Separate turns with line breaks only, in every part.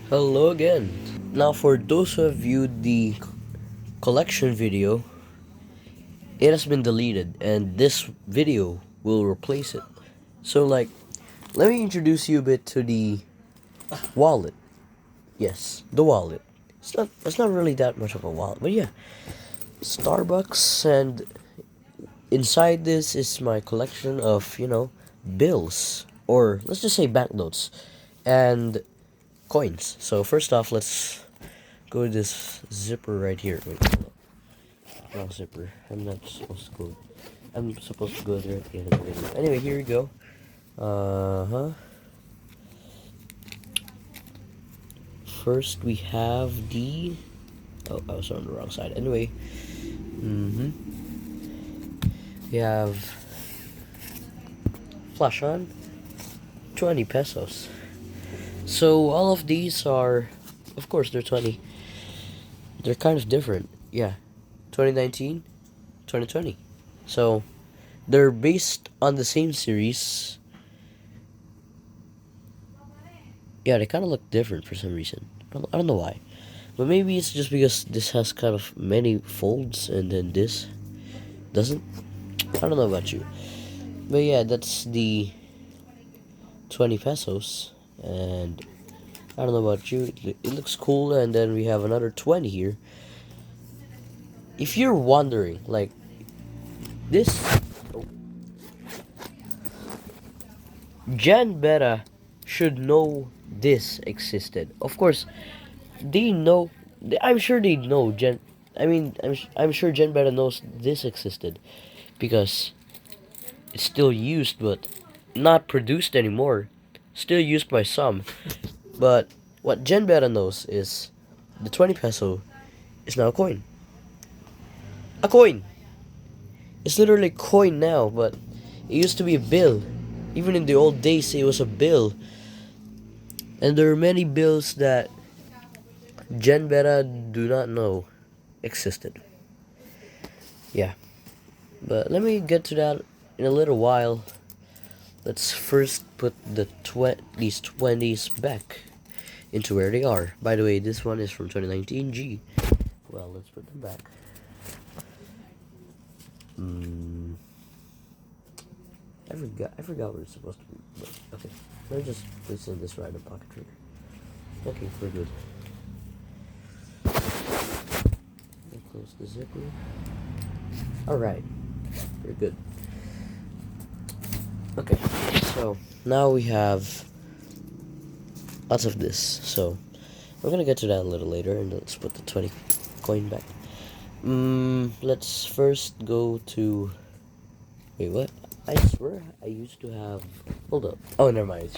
Hello again. Now, for those who have viewed the collection video, it has been deleted, and this video will replace it. So, let me introduce you a bit to the wallet. Yes, the wallet. It's not really that much of a wallet, but yeah, Starbucks, and inside this is my collection of bills, or let's just say banknotes and coins. So first off, let's go to this zipper right here. Wait, hold up. Wrong zipper. I'm not supposed to go. I'm supposed to go there at the end of the video. Anyway, here we go. First, we have the. Oh, I was on the wrong side. Anyway, we have flash on 20 pesos. So all of these are, of course, they're 20. They're kind of different. Yeah, 2019, 2020. So they're based on the same series. Yeah, they kind of look different for some reason. I don't know why. But maybe it's just because this has kind of many folds and then this doesn't. I don't know about you. But yeah, that's the 20 pesos. And I don't know about you. It looks cool. And then we have another 20 here. If you're wondering, like, this. Oh, Jan Beta should know this existed. Of course, they know. I'm sure they know. I'm sure Jen Beta knows this existed because it's still used, but not produced anymore. Still used by some, but what Jen Beta knows is the 20 peso is now a coin. A coin. It's literally a coin now, but it used to be a bill. Even in the old days, it was a bill, and there are many bills that Gen Beta do not know existed. Yeah, but let me get to that in a little while. Let's first put these 20s back into where they are. By the way, this one is from 2019 G. Well, let's put them back. I forgot what it's supposed to be. But okay, let me just place in this right in pocket trigger. Okay, we're good. Close the zipper. Alright, we're good. Okay, so now we have lots of this. So we're gonna get to that a little later, and let's put the 20 coin back. Let's first go to. Wait, what? I swear I used to have. Hold up. Oh, never mind.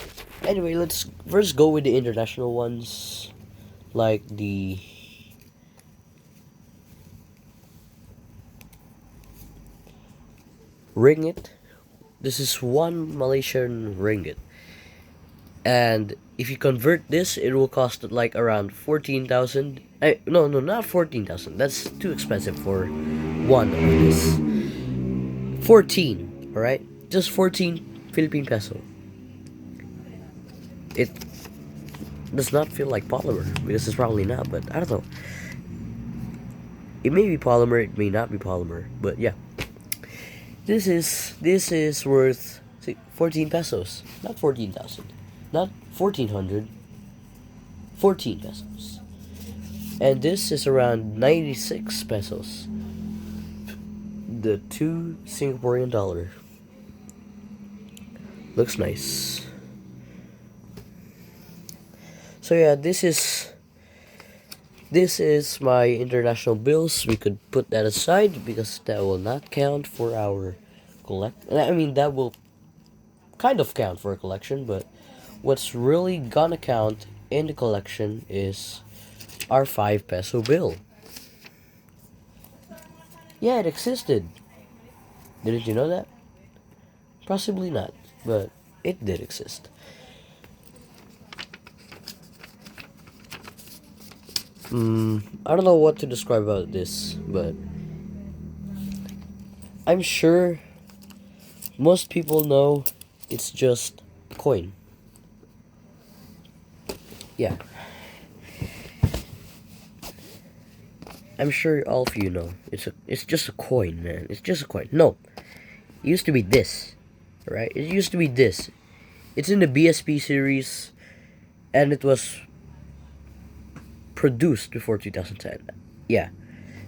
Anyway, let's first go with the international ones, like the. Ringgit. This is one Malaysian ringgit, and if you convert this, it will cost like around 14,000. No, not 14,000. That's too expensive for one of this. 14. All right, just 14 Philippine peso. It does not feel like polymer because it's probably not, but I don't know. It may be polymer, it may not be polymer, but yeah. This is worth 14 pesos, not 14,000, not 1,400, 14 pesos. And this is around 96 pesos. The 2 Singaporean dollar. Looks nice. So yeah, this is my international bills. We could put that aside because that will not count for our I mean, that will kind of count for a collection, but what's really gonna count in the collection is our 5 peso bill. Yeah, it existed. Didn't you know that? Possibly not, but it did exist. I don't know what to describe about this, but I'm sure most people know it's just coin. Yeah. I'm sure all of you know. It's just a coin, man. It's just a coin. No, it used to be this, right? It used to be this. It's in the BSP series, and it was produced before 2010. Yeah,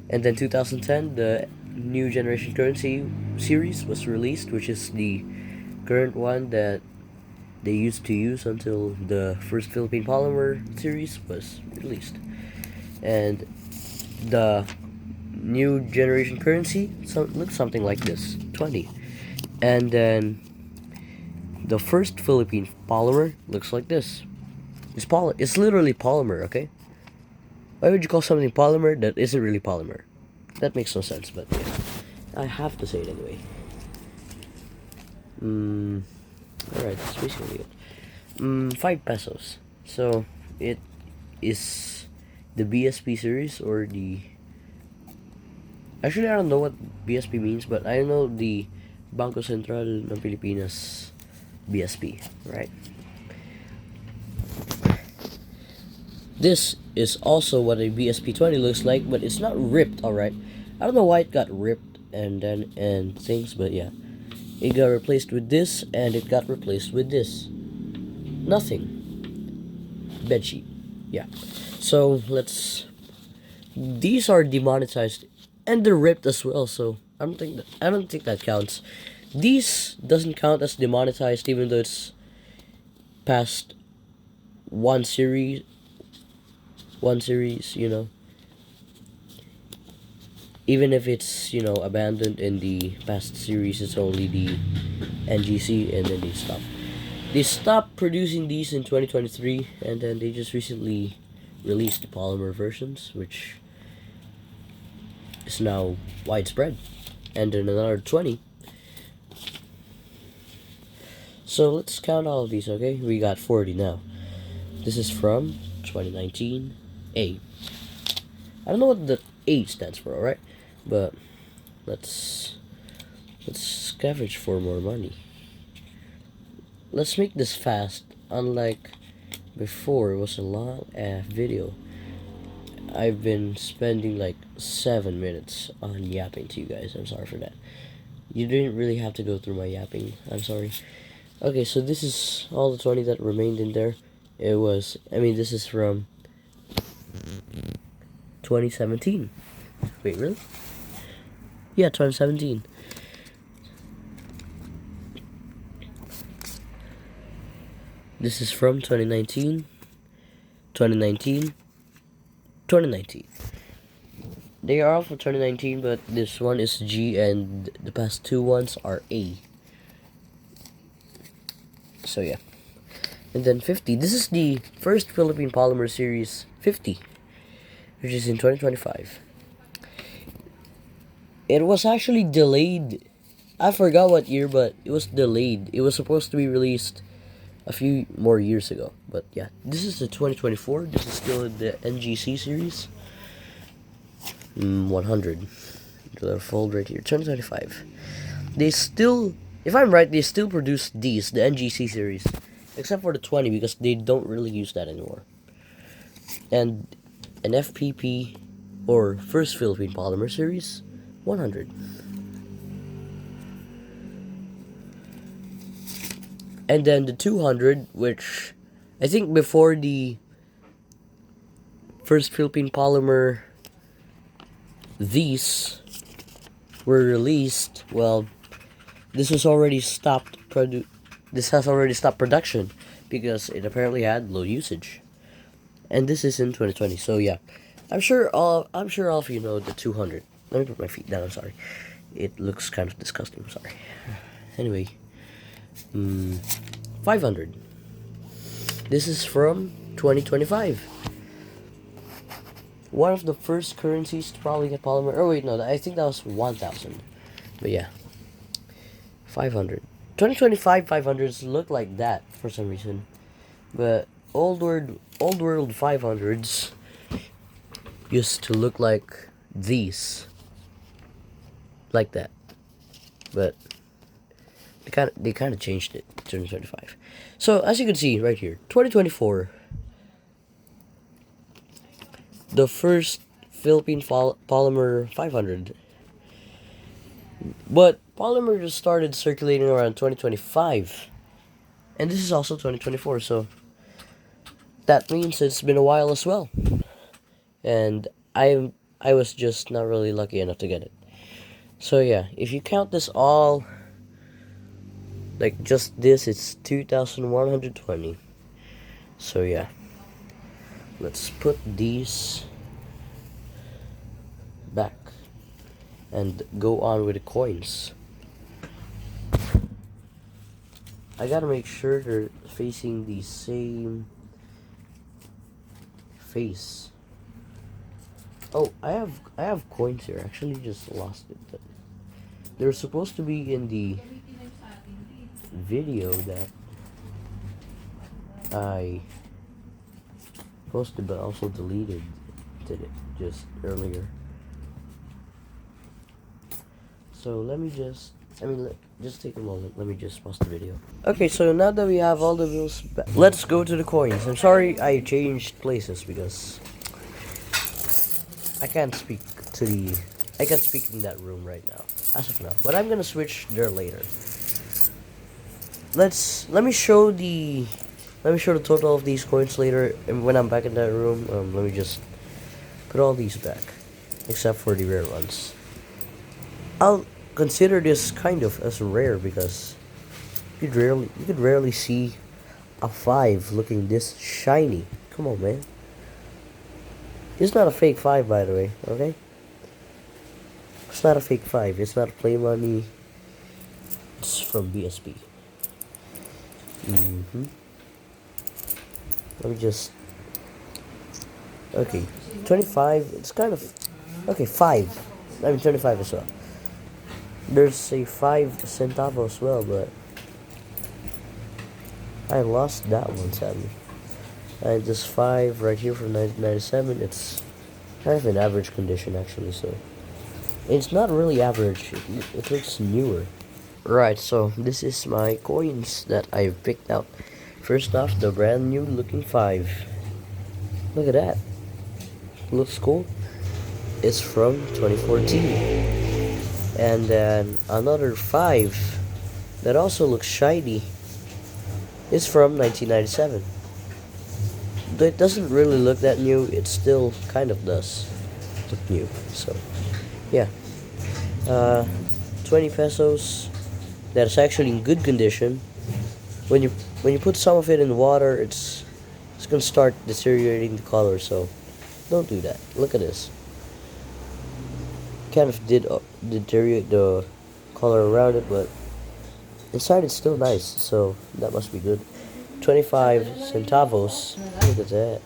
and then 2010, the new generation currency series was released, which is the current one that they used to use until the first Philippine polymer series was released. And the new generation currency looks something like this, 20. And then the first Philippine polymer looks like this. It's literally polymer, okay? Why would you call something polymer that isn't really polymer? That makes no sense, but yeah. I have to say it anyway. Alright, that's basically it. 5 pesos. So, it is the BSP series or the... Actually, I don't know what BSP means, but I know the Bangko Sentral ng Pilipinas BSP, right? This is also what a BSP 20 looks like, but it's not ripped, alright? I don't know why it got ripped and things, but yeah. It got replaced with this, and it got replaced with this. Nothing. Bedsheet. Yeah. So, these are demonetized, and they're ripped as well, so I don't think that counts. These doesn't count as demonetized, even though it's past one series, you know. Even if it's, abandoned in the past series, it's only the NGC, and then they stop. They stopped producing these in 2023, and then they just recently released the polymer versions, which is now widespread. And then another 20. So let's count all of these, okay? We got 40 now. This is from 2019 A. I don't know what the A stands for, alright? But let's scavenge for more money. Let's make this fast. Unlike before, it was a long video. I've been spending like 7 minutes on yapping to you guys. I'm sorry for that. You didn't really have to go through my yapping. I'm sorry. Okay, so this is all the 20 that remained in there. This is from 2017. Wait, really? Yeah, 2017. This is from 2019. 2019. 2019. They are all from 2019, but this one is G and the past two ones are A. So yeah. And then 50. This is the first Philippine Polymer Series 50, which is in 2025. It was actually delayed. I forgot what year, but it was delayed. It was supposed to be released a few more years ago. But yeah, this is the 2024. This is still the NGC series. 100. The fold right here. 2025. They still, if I'm right, they still produce these, the NGC series. Except for the 20, because they don't really use that anymore. And an FPP, or First Philippine Polymer Series, 100. And then the 200, which I think before the First Philippine Polymer, these were released, well, this has already stopped production because it apparently had low usage. And this is in 2020, so yeah. I'm sure all of you know the 200. Let me put my feet down, I'm sorry. It looks kind of disgusting, I'm sorry. Anyway, 500. This is from 2025. One of the first currencies to probably get polymer. Oh wait, no, I think that was 1,000. But yeah, 500. 2025 500s look like that for some reason, but old world 500s used to look like these, like that. But they kind of changed it. 2025. So as you can see right here, 2024. The first Philippine polymer 500. But polymer just started circulating around 2025. And this is also 2024, so that means it's been a while as well. And I was just not really lucky enough to get it. So yeah, if you count this all, like just this, it's 2,120. So yeah, let's put these back and go on with the coins. I gotta make sure they're facing the same face. Oh, I have coins here. I actually just lost it. But they're supposed to be in the video that I posted, but also deleted it just earlier. So let me just, just take a moment. Let me just pause the video. Okay, so now that we have all the wheels back, let's go to the coins. I'm sorry I changed places because I can't speak in that room right now, as of now. But I'm gonna switch there later. Let me show the total of these coins later, and when I'm back in that room, let me just put all these back, except for the rare ones. I'll consider this kind of as rare because you could rarely see a 5 looking this shiny. Come on, man. It's not a fake 5, by the way, okay? It's not a fake 5. It's not play money. It's from BSP. Let me just... Okay, 25, it's kind of... Okay, 5. 25 as well. There's a 5 centavo as well, but... I lost that one, sadly. And this 5 right here from 1997, it's kind of in average condition, actually, so... It's not really average, it looks newer. Right, so this is my coins that I've picked out. First off, the brand new looking 5. Look at that. Looks cool. It's from 2014. And then another 5 that also looks shiny is from 1997. Though it doesn't really look that new, it still kind of does look new. So, yeah. 20 pesos. That's actually in good condition. When you put some of it in water, it's gonna start deteriorating the color. So don't do that. Look at this. Kind of did deteriorate the color around it, but inside it's still nice. So that must be good. 25 centavos. Look at that.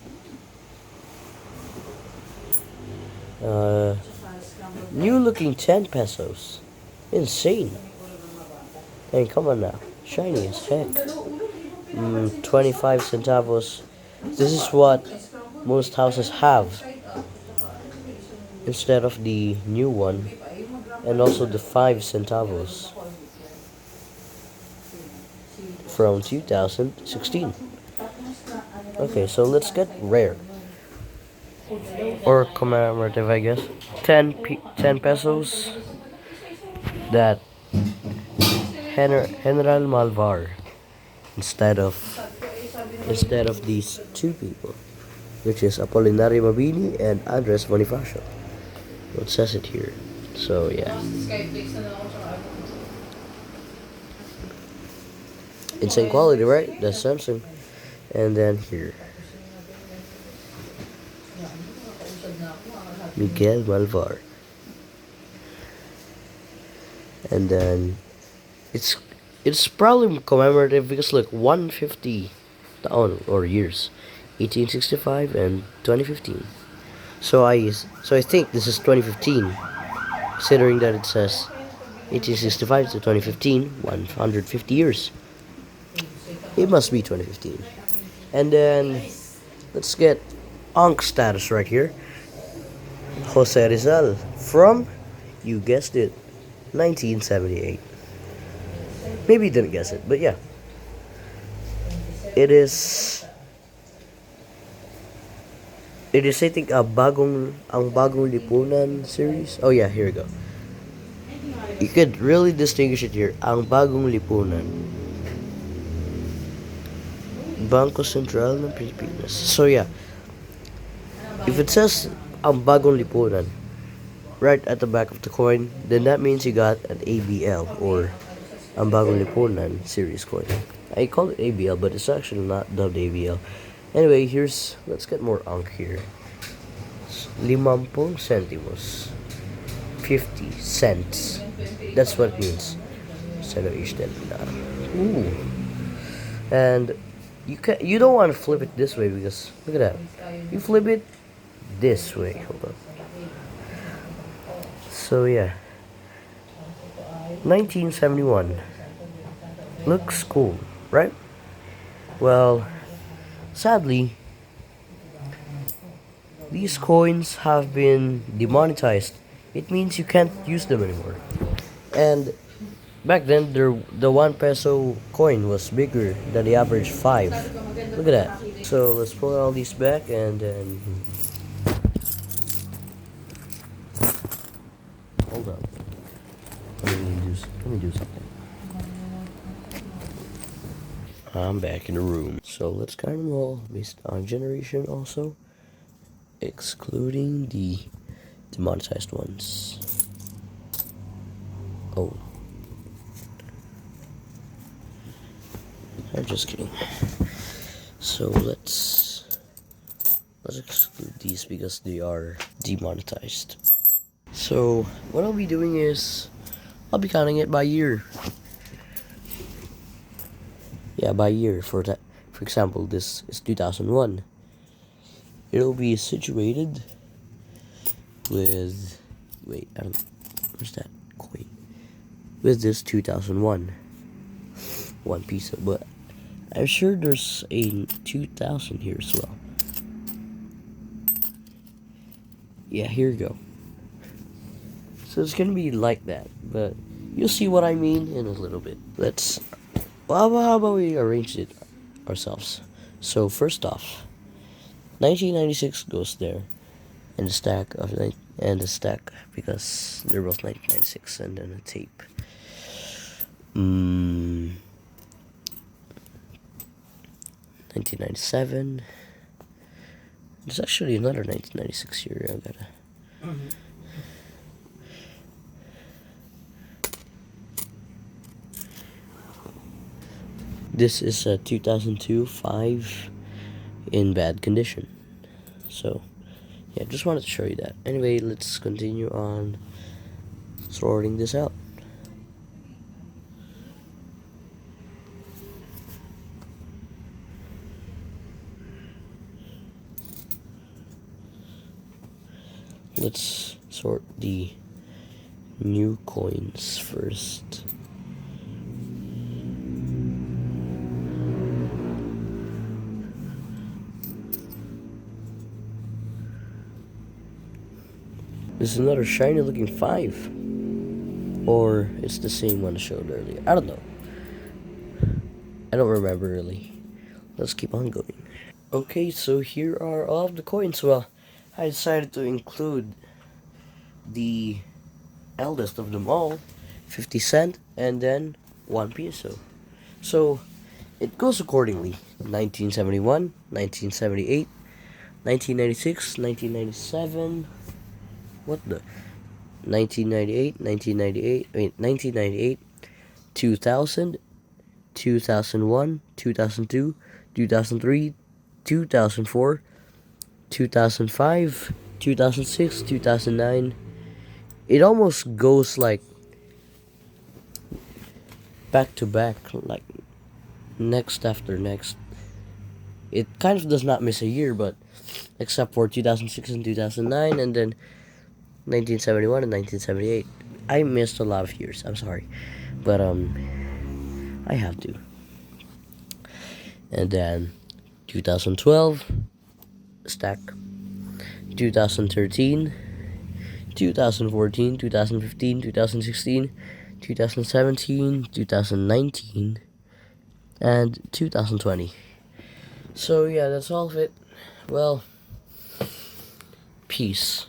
New looking 10 pesos. Insane. Hey, come on now. Shiny as heck. 25 centavos. This is what most houses have instead of the new one. And also the 5 centavos from 2016. Okay, so let's get rare. Or commemorative, I guess. 10 pesos. That General Malvar instead of these two people, which is Apolinario Mabini and Andres Bonifacio. It says it here. So yeah, insane quality, right? That's Samsung. And then here, Miguel Malvar. And then it's probably commemorative because look, 150 or years, 1865 and 2015. So I think this is 2015, considering that it says 1865 to 2015, 150 years. It must be 2015. And then let's get Ankh status right here. Jose Rizal from, you guessed it, 1978. Maybe you didn't guess it, but yeah. It It is, I think, ang bagong lipunan series. Oh yeah, here we go. You could really distinguish it here. Ang bagong lipunan. Bangko Sentral ng Pilipinas. So yeah, if it says ang bagong lipunan right at the back of the coin, then that means you got an ABL, or ang bagong lipunan series coin. I call it ABL, but it's actually not dubbed ABL. Anyway, let's get more unk here. 50 centimos. 50 cents. That's what it means. Ooh. And you don't want to flip it this way, because look at that. You flip it this way. Hold on. So yeah. 1971. Looks cool, right? Well, sadly, these coins have been demonetized. It means you can't use them anymore. And back then, the 1 peso coin was bigger than the average 5. Look at that. So let's pull all these back, and then hold on. Let me do something. I'm back in the room. So let's kind of roll based on generation also, excluding the demonetized ones. Oh. I'm just kidding. So let's exclude these because they are demonetized. So what I'll be doing is I'll be counting it by year. Yeah, by year. For example, this is 2001. It'll be situated with, wait, I don't, where's that coin? With this 2001 1 peso, but I'm sure there's a 2000 here as well. Yeah, here we go. So it's gonna be like that, but you'll see what I mean in a little bit. Well, how about we arrange it ourselves? So first off, 1996 goes there, and the stack because they're both 1996, and then a tape. 1997. There's actually another 1996 here. I gotta. This is a 2002 5 in bad condition. So, yeah, just wanted to show you that. Anyway, let's continue on sorting this out. Let's sort the new coins first. This is another shiny looking 5. Or it's the same one I showed earlier. I don't know. I don't remember really. Let's keep on going. Okay, so here are all of the coins. Well, I decided to include the eldest of them all, 50 cent, and then 1 peso. So it goes accordingly: 1971, 1978, 1996, 1997. What the? 1998, 1998, 2000, 2001, 2002, 2003, 2004, 2005, 2006, 2009. It almost goes like back to back, like next after next. It kind of does not miss a year, but except for 2006 and 2009, and then 1971 and 1978. I missed a lot of years. I'm sorry, but I have to. And then 2012 stack, 2013, 2014, 2015, 2016, 2017, 2019, and 2020. So yeah, that's all of it. Well, Peace.